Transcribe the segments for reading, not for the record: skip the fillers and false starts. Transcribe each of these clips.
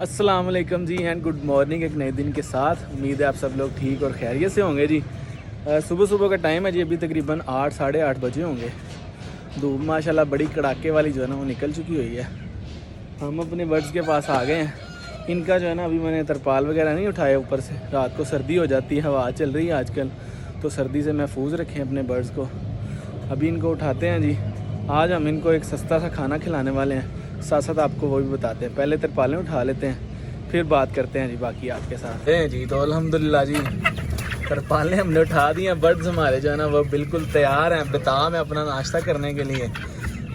अस्सलाम वालेकुम जी and good morning. एक नए दिन के साथ उम्मीद है आप सब लोग ठीक और खैरियत से होंगे जी। सुबह सुबह का टाइम है जी, अभी तकरीबन 8 साढ़े 8 बजे होंगे। धूप माशाल्लाह बड़ी कड़ाके वाली जो है ना वो निकल चुकी हुई है। हम अपने बर्ड्स के पास आ गए हैं। इनका जो है ना अभी मैंने तरपाल वगैरह नहीं उठाया ऊपर से, रात को सर्दी हो जाती है, हवा चल रही है आजकल, तो सर्दी से महफूज रखें अपने बर्ड्स को। अभी इनको उठाते हैं जी। आज हम इनको एक सस्ता सा खाना खिलाने वाले हैं, साथ साथ आपको वो भी बताते हैं। पहले तरपालें उठा लेते हैं, फिर बात करते हैं जी बाकी आपके साथ हैं जी। तो अल्हम्दुलिल्लाह जी तरपालें हमने उठा दी हैं। बर्ड्स हमारे जो है ना वो बिल्कुल तैयार हैं, बेताब हैं अपना नाश्ता करने के लिए।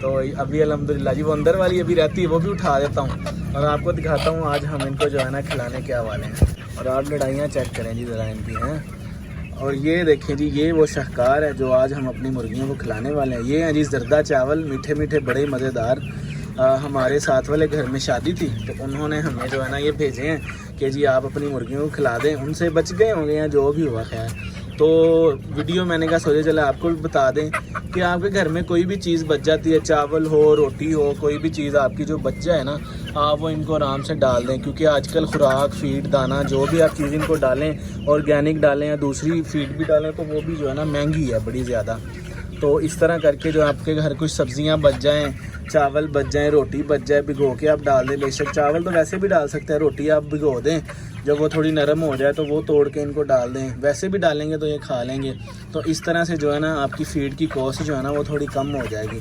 तो अभी अल्हम्दुलिल्लाह जी वो अंदर वाली अभी रहती है, वो भी उठा देता हूँ और आपको दिखाता हूँ आज हम इनको जो है ना खिलाने के हवाले हैं। और आप लड़ाइयाँ चेक करें जी ज़रा इनकी हैं। और ये देखें जी, ये वो शाहकार है जो आज हम अपनी मुर्गियों को खिलाने वाले हैं। ये हैं जी जर्दा चावल, मीठे मीठे बड़े मज़ेदार। हमारे साथ वाले घर में शादी थी तो उन्होंने हमें जो है ना ये भेजे हैं कि जी आप अपनी मुर्गियों को खिला दें। उनसे बच गए होंगे या जो भी हुआ खैर, तो वीडियो मैंने कहा सोचे चला आपको भी बता दें कि आपके घर में कोई भी चीज़ बच जाती है, चावल हो, रोटी हो, कोई भी चीज़ आपकी जो बच जाए ना, आप वो इनको आराम से डाल दें। क्योंकि आजकल खुराक, फीड, दाना जो भी आप चीज़ इनको डालें, ऑर्गेनिक डालें या दूसरी फीड भी डालें, तो वो भी जो है ना महंगी है बड़ी ज़्यादा। तो इस तरह करके जो आपके घर कुछ सब्जियां बच जाएं, चावल बच जाएं, रोटी बच जाए, भिगो के आप डाल दें। बेशक चावल तो वैसे भी डाल सकते हैं, रोटी आप भिगो दें, जब वो थोड़ी नरम हो जाए तो वो तोड़ के इनको डाल दें। वैसे भी डालेंगे तो ये खा लेंगे। तो इस तरह से जो है ना आपकी फीड की कॉस्ट जो है ना वो थोड़ी कम हो जाएगी।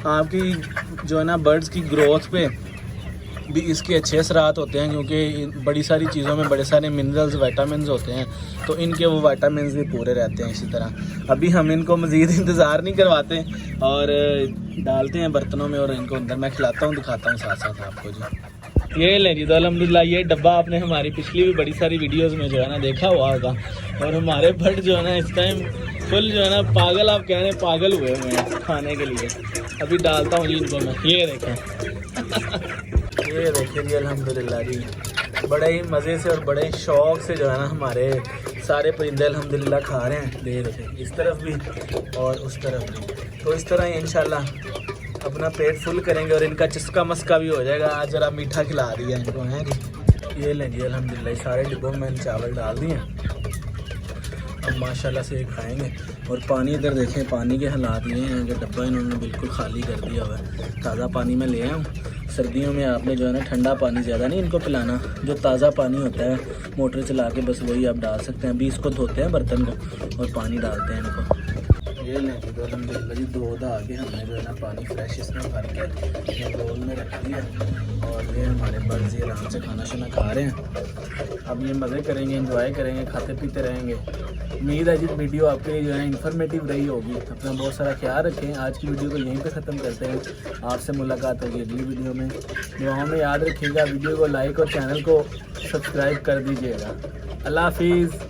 आपकी जो है ना बर्ड्स की ग्रोथ पे भी इसके अच्छे असरात होते हैं, क्योंकि बड़ी सारी चीज़ों में बड़े सारे मिनरल्स, विटामिन्स होते हैं, तो इनके वो विटामिन्स भी पूरे रहते हैं। इसी तरह अभी हम इनको मज़ीद इंतज़ार नहीं करवाते और डालते हैं बर्तनों में और इनको अंदर मैं खिलाता हूँ, दिखाता हूँ साथ साथ आपको जी। ये लें जी, तो अल्हम्दुलिल्लाह ये डब्बा आपने हमारी पिछली भी बड़ी सारी वीडियोज़ में जो है ना देखा हुआ होगा। और हमारे बर्ड जो है ना इस टाइम फुल जो है ना पागल, आप कह रहे हैं पागल हुए हुए हैं खाने के लिए। अभी डालता हूँ जी इनको मैं, ये देखें ये देखिए जी अल्हम्दुलिल्लाह जी बड़े ही मज़े से और बड़े शौक़ से जो है ना हमारे सारे परिंदे अल्हम्दुलिल्लाह खा रहे हैं। ये देखिए इस तरफ भी और उस तरफ भी। तो इस तरह ही इंशाल्लाह अपना पेट फुल करेंगे और इनका चस्का मस्का भी हो जाएगा। आज जरा मीठा खिला दिया इनको हैं जी। ये लें जी अल्हम्दुलिल्लाह सारे डिब्बों में मैंने चावल डाल दिए, अब माशाल्लाह से ये खाएँगे। और पानी इधर देखें, पानी के हालात ये हैं कि डब्बा इन्होंने बिल्कुल खाली कर दिया हुआ है। ताज़ा पानी में ले आऊँ। सर्दियों में आपने जो है ना ठंडा पानी ज़्यादा नहीं इनको पिलाना, जो ताज़ा पानी होता है मोटर चला के बस वही आप डाल सकते हैं। अभी इसको धोते हैं बर्तन को और पानी डालते हैं इनको। ये लेके तो अल्हम्दुलिल्लाह जी दो धा के हमने जो है ना पानी फ्रेश इसमें भर के बोल में रख दिया। और ये हमारे बर्ड्स ये आराम से खाना शाना खा रहे हैं। अब ये मज़े करेंगे, एंजॉय करेंगे, खाते पीते रहेंगे। उम्मीद है जी वीडियो आपके लिए जो है इन्फॉर्मेटिव रही होगी। अपना बहुत सारा ख्याल रखें। आज की वीडियो को यहीं पे ख़त्म करते हैं। आपसे मुलाकात होगी अगली वीडियो में। दुआओं में याद रखिएगा, वीडियो को लाइक और चैनल को सब्सक्राइब कर दीजिएगा। अल्लाह हाफिज़।